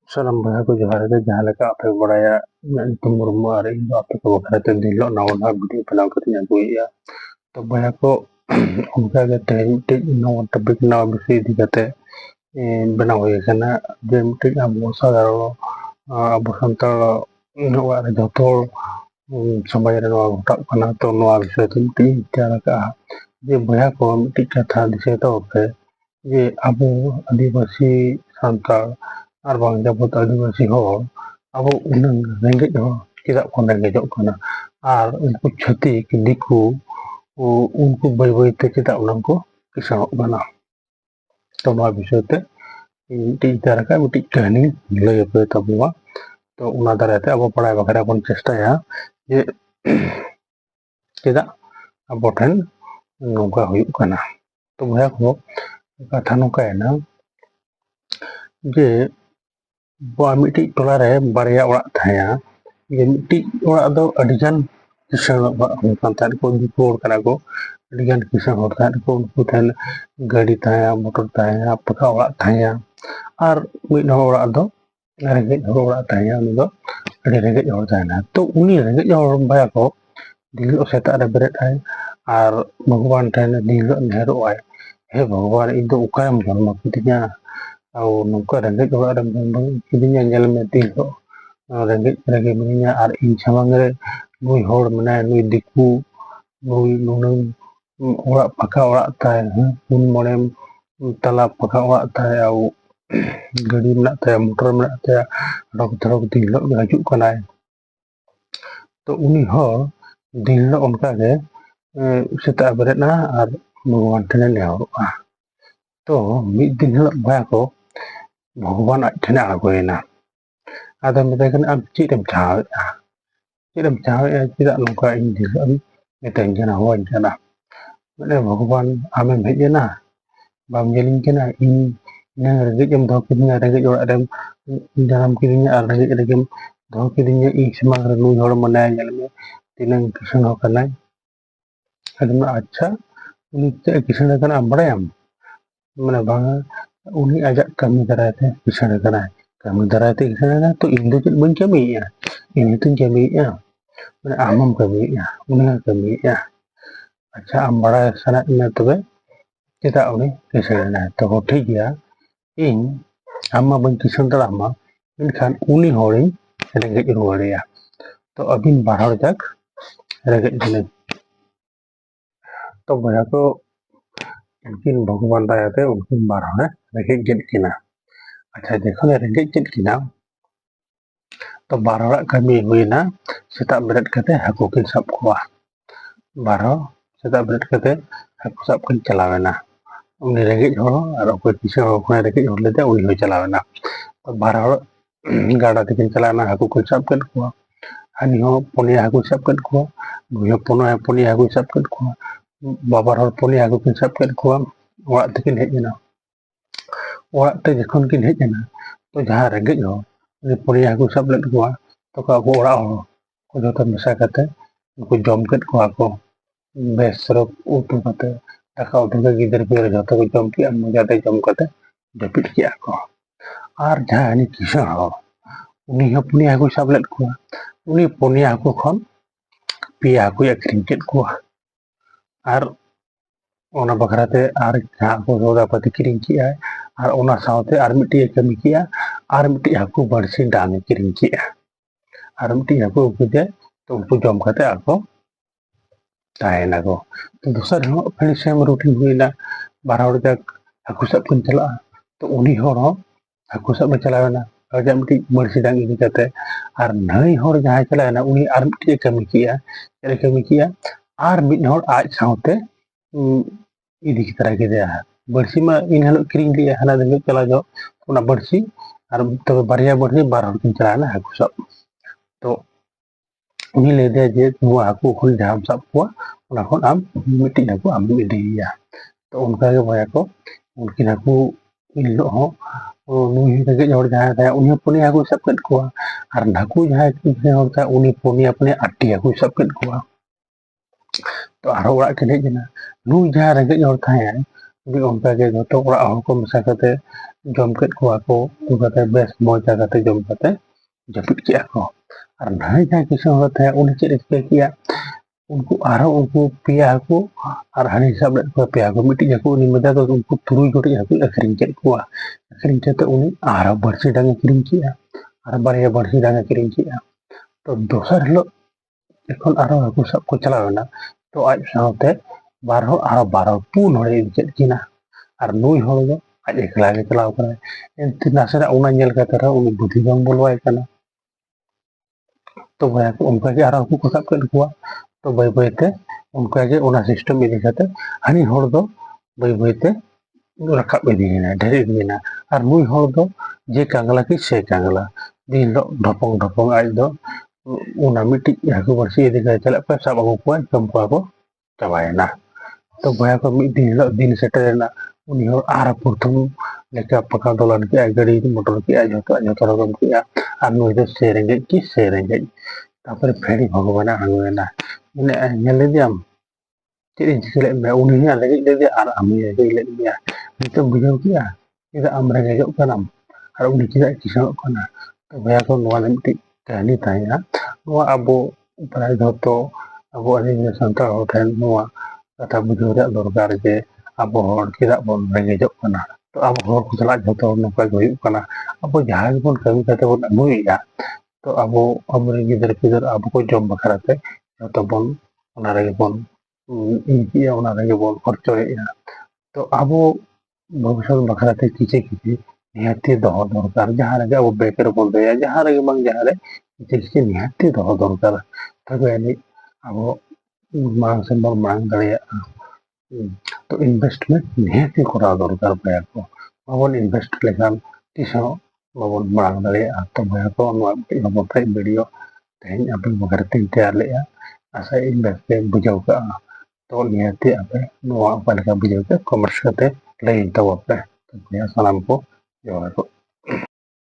Salam bahagia ko johar ke jahan leka ape baraya itu murmu are indo ape ko bakara te dilo na wala video pelau ke tinya gue ya to bahagia ko uनका के te no topic na bisi dikate benaw hoye kana je mite abo sadaro abo santal wa re joto samaj re no gotak kana to no bishoy te mite tiara ka je bahagia ko mite katha dise to ke je abo adivasi santal ar bang jabut adivasi hor abo unang rengge ho tidak kon rengge jok kana ar unku chhatik diku unku bai bai te tidak unang ko kisanok kana to noa bishoy te mite tiara ka mite kahani lay ape tabwa to una darate abo padai bakara bon chesta ya je tidak abo then nongka huyuk kana to bahagia ko katha nongka na je mite tola re barya orak thaya je mite orak do adigan kisan kan tan ko dipor kana ko adigan kisan hor tan ko unku then gadi thaya motor thaya paka orak thaya ar mid hor orak do rengge hor orak thaya uni do adi rengge hor thaya to uni rengge hor bahagia ko dilo setak re beret ai ar bhagwan then dilo nehro ai he bhagwan indo ukayam janma kitinya au nongka rengge orak re bang kitinya nyel me dilo rengge rengge mininya ar in samang re nui hor mana nui diku nui nunang orak paka orak thai un monem tala paka orak thai au gadi menak thaya motor menak thaya rok throk dilo hajuk kana to uni hor dilo onka ge setak beret na ar bhagwan then nehoroa to mid din hilap bahagia ko bhagwan aj then agoyena ado metai kan am chit em chawe tidak nongka in dilo metai jana hoan jana mane bhagwan amem hejena bam jelin kena in nang rengge jam do kinya rengge orak dem dalam kirinya ar rengge regem do kirinya i semang re nui hor mana nyel me tinang kisan ho kana adem acha uni te kisan kana ambrayam mana bang uni ajak kami darate kisan kana kami darate kisan kana to indo chit bang kami ya ini tu kami ya mana amam kami ya uni kami ya acha ambara sana ina tobe kita uni kisan kana to thik ya in amma bang kisan drama menkan uni horing rengge ruare ya to abin barhar jak rengge jene to bahagia ko mungkin bhagwan daya te unkin barhar rengge jet kina acha dekhone rengge jet kina to barhar kami huina setak beret kate haku kin sap kuah barho setak beret kate haku sap kin chalawena uni rengge hor ar okoi kisan hor khone rengge hor lete uni hoi chalawena to barhar gada tekin chalana haku kin sap kin kuah ani ho ponia haku sap kin kuah nui ho ponia haku sap kin kuah babar hor ponia haku kin sap kin kuah orak tekin hejena orak te jokhon kin hejena to jahan rengge hor uni ponia haku sap led kuah to ko abo orak hor ko joto mesa kate uku jom ket kuah ko bes rok utu kate daka utu ke gider pira joto ko jom ki moja te jom kate japit ki ako ar jahan ni kisan hor uni ho ponia haku sap led kuah uni ponia haku khon pia haku akring ket kuah ar ona bakrate ar jahan ko soda pati kiring ki ai ar ona saute ar miti kami ki ar miti haku barsi dang kiring ki ar miti haku kuje to unku jom kate ako tahena ko to dosar ho phali sem rutin huina barhar jak haku sap kin chala to uni hor ho haku sap chalawena aja miti barsi dang ini kate ar nai hor jahan chalawena uni ar miti kami ki ar mid hor aj saute idi kitara kidea barsi ma in halo kiring li hana denge chala jo ona barsi ar tobe barya barsi barhar kin chalana haku sap to uni lede je nuwa haku khul jam sap kuah ona khon am miti haku am ide ya to unka ge bahagia ko mungkin haku illo ho nui rengge hor jahan thaya uni ponia haku sap ket kuah ar naku jahan kisan hor thaya uni ponia ati haku sap ket kuah to aro orak kin hejena nui jahan rengge hor thaya ᱡᱩᱫᱤ ᱚᱱᱠᱟᱜᱮ ᱡᱷᱚᱛᱚ ᱚᱲᱟᱜ ᱦᱚᱲ ᱠᱚ ᱢᱮᱥᱟ ᱠᱟᱛᱮ ᱡᱚᱢ ᱠᱮᱫ ᱠᱚᱣᱟ ᱠᱚ, ᱩᱛᱩ ᱠᱟᱛᱮ ᱵᱮᱥ ᱢᱚᱡᱟ ᱠᱟᱛᱮ ᱡᱚᱢ ᱠᱟᱛᱮ ᱡᱟᱹᱯᱤᱫ ᱠᱮᱜᱼᱟ ᱠᱚ᱾ ᱟᱨ ᱱᱟᱹᱭ ᱡᱟᱦᱟᱸᱭ ᱠᱤᱥᱟᱹᱬ ᱦᱚᱲ ᱛᱟᱦᱮᱸ ᱩᱱᱤ ᱪᱮᱫ ᱮ ᱪᱤᱠᱟᱹ ᱠᱮᱜᱼᱟ, ᱩᱱᱠᱩ ᱯᱮᱭᱟ ᱦᱟᱹᱠᱩ ᱟᱨ ᱦᱟᱹᱱᱤ ᱥᱟᱵ ᱞᱮᱫ ᱠᱚᱣᱟ ᱯᱮᱭᱟ ᱦᱟᱹᱠᱩ, ᱢᱤᱫᱴᱤᱡ ᱦᱟᱹᱠᱩ ᱩᱱᱤ ᱢᱮᱫᱟ ᱫᱚ ᱩᱱᱠᱩ 3 ᱜᱚᱴᱮᱡ ᱦᱟᱹᱠᱩᱭ ᱟᱹᱠᱷᱨᱤᱧ ᱠᱮᱫ ᱠᱚᱣᱟ᱾ ᱟᱹᱠᱷᱨᱤᱧ ᱠᱟᱛᱮ ᱩᱱᱤ ᱟᱨᱦᱚᱸ ᱵᱟᱹᱲᱥᱤ ᱰᱟᱝ ᱮ ᱠᱤᱨᱤᱧ ᱠᱮᱜᱼᱟ, ᱟᱨ ᱵᱟᱨᱭᱟ ᱵᱟᱹᱲᱥᱤ ᱰᱟᱝ ᱮ ᱠᱤᱨᱤᱧ ᱠᱮᱜᱼᱟ᱾ ᱛᱚ ᱫᱚᱥᱟᱨ ᱦᱤᱞᱳᱜ ᱡᱚᱠᱷᱚᱱ ᱟᱨᱦᱚᱸ ᱦᱟᱹᱠᱩ ᱥᱟᱵ ᱠᱚ ᱪᱟᱞᱟᱣ ᱮᱱᱟ, ᱛᱚ ᱟᱡ ᱥᱟᱶᱛᱮ ᱯᱩᱱ ᱦᱚᱲᱮ ᱤᱫᱤ ᱠᱮᱫ ᱠᱤᱱᱟ᱾ ᱟᱨ ᱱᱩᱭ ᱦᱚᱲ ᱫᱚ ᱟᱡ ᱮᱠᱞᱟ ᱜᱮ ᱪᱟᱞᱟᱣ ᱠᱟᱱᱟᱭ᱾ ᱮᱱᱛᱮ ᱱᱟᱥᱮᱱᱟᱜ ᱚᱱᱟ ᱧᱮᱞ ᱠᱟᱛᱮ ᱨᱮᱦᱚᱸ ᱩᱱᱤ ᱵᱩᱫᱷᱤ ᱵᱟᱝ ᱵᱚᱞᱚᱣᱟᱭ ᱠᱟᱱᱟ᱾ ᱛᱚ ᱵᱚᱭᱦᱟ ᱠᱚ ᱚᱱᱠᱟᱜᱮ ᱟᱨᱦᱚᱸ ᱦᱟᱹᱠᱩ ᱠᱚ ᱥᱟᱵ ᱠᱮᱫ ᱠᱚᱣᱟ᱾ ᱛᱚ ᱵᱟᱹᱭ ᱵᱟᱹᱭᱛᱮ ᱚᱱᱠᱟᱜᱮ ᱚᱱᱟ ᱥᱤᱥᱴᱮᱢ ᱤᱫᱤ ᱠᱟᱛᱮ ᱦᱟᱹᱱᱤ ᱦᱚᱲ ᱫᱚ ᱵᱟᱹᱭ ᱵᱟᱹᱭᱛᱮ ᱨᱟᱠᱟᱵ ᱤᱫᱤᱭᱮᱱᱟ, ᱰᱷᱮᱨ ᱤᱫᱤᱭᱮᱱᱟ᱾ ᱟᱨ ᱱᱩᱭ ᱦᱚᱲ ᱫᱚ ᱡᱮ ᱠᱟᱝᱞᱟ ᱠᱤ ᱥᱮ ᱠᱟᱝᱞᱟ, ᱫᱤᱱ ᱦᱤᱞᱳᱜ ᱰᱷᱚᱯᱚᱝ ᱟᱡ ᱫᱚ ᱚᱱᱟ ᱢᱤᱫᱴᱤᱡ ᱦᱟᱹᱠᱩ ᱵᱟᱹᱲᱥᱤ ᱤᱫᱤ ᱠᱟᱛᱮ ᱪᱟᱞᱟᱜ ᱯᱮ, ᱥᱟᱵ ᱟᱹᱜᱩ ᱠᱚᱣᱟ, ᱡᱚᱢ ᱠᱚᱣᱟ ᱠᱚ, ᱪᱟᱵᱟᱭᱮᱱᱟ᱾ ᱛᱚ ᱵᱚᱭᱦᱟ ᱠᱚ ᱢᱤᱫ ᱫᱤᱱ ᱦᱤᱞᱳᱜ ᱫᱤᱱ ᱥᱮᱴᱮᱨᱮᱱᱟ, ᱩᱱᱤ ᱦᱚᱲ ᱟᱨ ᱯᱨᱚᱛᱷᱚᱢ ᱞᱮᱠᱟ ᱯᱟᱠᱟ ᱫᱚᱞᱟᱱ ᱠᱮᱜᱼᱟ, ᱜᱟᱹᱰᱤ ᱢᱚᱴᱚᱨ ᱠᱮᱜᱼᱟ, ᱡᱷᱚᱛᱚ ᱨᱚᱠᱚᱢ ᱠᱮᱜᱼᱟ᱾ ᱟᱨ ᱱᱩᱭ ᱫᱚ ᱥᱮ ᱨᱮᱸᱜᱮᱡ ᱠᱤ ᱥᱮ ᱨᱮᱸᱜᱮᱡ᱾ ᱛᱟᱨᱯᱚᱨᱮ ᱯᱷᱮᱲᱤ ᱵᱷᱚᱜᱚᱵᱟᱱᱮ ᱟᱬᱜᱚᱭᱮᱱᱟ, ᱢᱮᱱᱮᱫᱼᱟ ᱧᱮᱞ ᱞᱮᱫᱮᱭᱟᱢ ᱪᱮᱫ ᱤᱧ ᱪᱤᱠᱟᱹ ᱞᱮᱫ ᱢᱮᱭᱟ, ᱩᱱᱤ ᱦᱚᱸ ᱨᱮᱸᱜᱮᱡ ᱞᱮᱫᱮᱭᱟ ᱟᱨ ᱟᱢ ᱦᱚᱸ ᱨᱮᱸᱜᱮᱡ ᱞᱮᱫ ᱢᱮᱭᱟ᱾ ᱱᱤᱛᱚᱜ ᱵᱩᱡᱷᱟᱹᱣ ᱠᱮᱜᱼᱟ ᱪᱮᱫᱟᱜ ᱟᱢ ᱨᱮᱸᱜᱮᱡᱚᱜ ᱠᱟᱱᱟᱢ ᱟᱨ ᱩᱱᱤ ᱪᱮᱫᱟᱜ ᱠᱤᱥᱟᱹᱬᱚᱜ ᱠᱟᱱᱟ᱾ ᱛᱚ ᱵᱚᱭᱦᱟ ᱠᱚ ᱱᱚᱣᱟ ᱫᱚ ᱢᱤᱫᱴᱤᱡ ᱠᱟᱹᱦᱱᱤ ᱛᱟᱦᱮᱸᱱᱟ᱾ ᱱᱚᱣᱟ ᱟᱵᱚ ᱯᱨᱟᱭ ᱡᱷᱚᱛᱚ ᱟᱵᱚ ᱥᱟᱱᱛᱟᱲ ᱦᱚᱲ ᱴᱷᱮᱱ ᱱᱚᱣᱟ ᱠᱟᱛᱷᱟ ᱵᱩᱡᱷᱟᱹᱣ ᱨᱮᱭᱟᱜ ᱫᱚᱨᱠᱟᱨ ᱡᱮ ᱟᱵᱚ ᱦᱚᱲ ᱪᱮᱫᱟᱜ ᱵᱚᱱ ᱨᱮᱸᱜᱮᱡᱚᱜ ᱠᱟᱱᱟ᱾ ᱛᱚ ᱟᱵᱚ ᱦᱚᱲ ᱠᱚ ᱥᱟᱞᱟᱜ ᱡᱷᱚᱛᱚ ᱦᱚᱲ ᱱᱚᱝᱠᱟ ᱜᱮ ᱦᱩᱭᱩᱜ ᱠᱟᱱᱟ᱾ ᱟᱵᱚ ᱡᱟᱦᱟᱸ ᱜᱮᱵᱚᱱ ᱠᱟᱹᱢᱤ ᱠᱟᱛᱮ ᱵᱚᱱ ᱟᱹᱜᱩᱭᱮᱫᱼᱟ, ᱛᱚ ᱟᱵᱚᱨᱮᱱ ᱜᱤᱫᱽᱨᱟᱹ ᱯᱤᱫᱽᱨᱟᱹ ᱟᱵᱚ ᱠᱚ ᱡᱚᱢ ᱵᱟᱠᱷᱨᱟᱛᱮ ᱡᱚᱛᱚ ᱵᱚᱱ ᱚᱱᱟ ᱨᱮᱜᱮ ᱵᱚᱱ ᱤᱭᱟᱹ ᱚᱱᱟ ᱨᱮᱜᱮ ᱵᱚᱱ ᱠᱷᱚᱨᱪᱚᱭᱮᱫᱼᱟ᱾ ᱛᱚ ᱟᱵᱚ ᱵᱷᱚᱵᱤᱥᱥᱚᱛ ᱵᱟᱠᱷᱨᱟᱛᱮ ᱠᱤᱪᱷᱤ ᱱᱤᱦᱟᱹᱛᱤ ᱫᱚᱦᱚ ᱫᱚᱨᱠᱟর᱾ ᱡᱟᱦᱟᱸ ᱨᱮᱜᱮ ᱟᱵᱚ ᱵᱮᱝᱠ ᱨᱮᱵᱚᱱ ᱫᱚᱦᱚᱭᱟ, ᱡᱟᱦᱟᱸ ᱨᱮᱜᱮ ᱵᱟᱝ ᱡᱟᱦᱟᱸ ᱨᱮ ᱠᱤᱪᱷᱤ ᱱᱤᱦᱟᱹᱛᱤ ᱫᱚᱦᱚ ᱫᱚᱨᱠᱟর᱾ ᱛᱚᱵᱮ ᱟᱹᱱᱤᱡ ᱟᱵᱚ ᱢᱟᱲᱟᱝ ᱥᱮᱱ ᱵᱚᱱ ᱢᱟᱲᱟᱝ ᱫᱟᱲᱮᱭᱟᱜᱼᱟ᱾ ᱛᱚ ᱤᱱᱵᱷᱮᱥᱴᱢᱮন্ᱴ ᱱᱤᱦᱟᱹᱛᱤ ᱠᱚᱨᱟᱣ ᱫᱚᱨᱠᱟর ᱵᱚᱭᱦᱟ ᱠᱚ᱾ ᱵᱟᱵᱚᱱ ᱤᱱᱵᱷᱮᱥᱴ ᱞᱮᱠᱷᱟᱱ ᱛᱤᱥ ᱦᱚᱸ ᱵᱟᱵᱚᱱ ᱢᱟᱲᱟᱝ ᱫᱟᱲᱮᱭᱟᱜᱼᱟ᱾ ᱛᱚ ᱵᱚᱭᱦᱟ ᱠᱚ ᱱᱚᱣᱟ ᱢᱤᱫᱴᱤᱡ ᱦᱚᱯᱚᱱ ᱵᱷᱤᱰᱤᱭᱳ ᱛᱮᱦᱮᱧ ᱟᱯᱮ ᱵᱟᱠᱷᱨᱟᱛᱮᱧ ᱛᱮᱭᱟᱨ ᱞᱮᱜᱼᱟ᱾ ᱟᱥᱟᱭᱟᱹᱧ ᱵᱮᱥ ᱯᱮ ᱵᱩᱡᱷᱟᱹᱣ ᱠᱟᱜᱼᱟ᱾ ᱛᱚ ᱱᱤᱦᱟᱹᱛᱤ ᱟᱯᱮ ᱱᱚᱣᱟ ᱚᱠᱟ ᱞᱮᱠᱟ ᱵᱩᱡᱷᱟᱹᱣ ᱯᱮ ᱠᱚᱢᱮᱱᱴᱥ ᱠᱟᱛᱮ ᱞᱟᱹᱭᱟᱹᱧ ᱛᱟᱵᱚᱱ ᱯᱮ᱾ ᱥᱟᱱᱟᱢ ᱠᱚ ᱡᱚᱦᱟᱨ᱾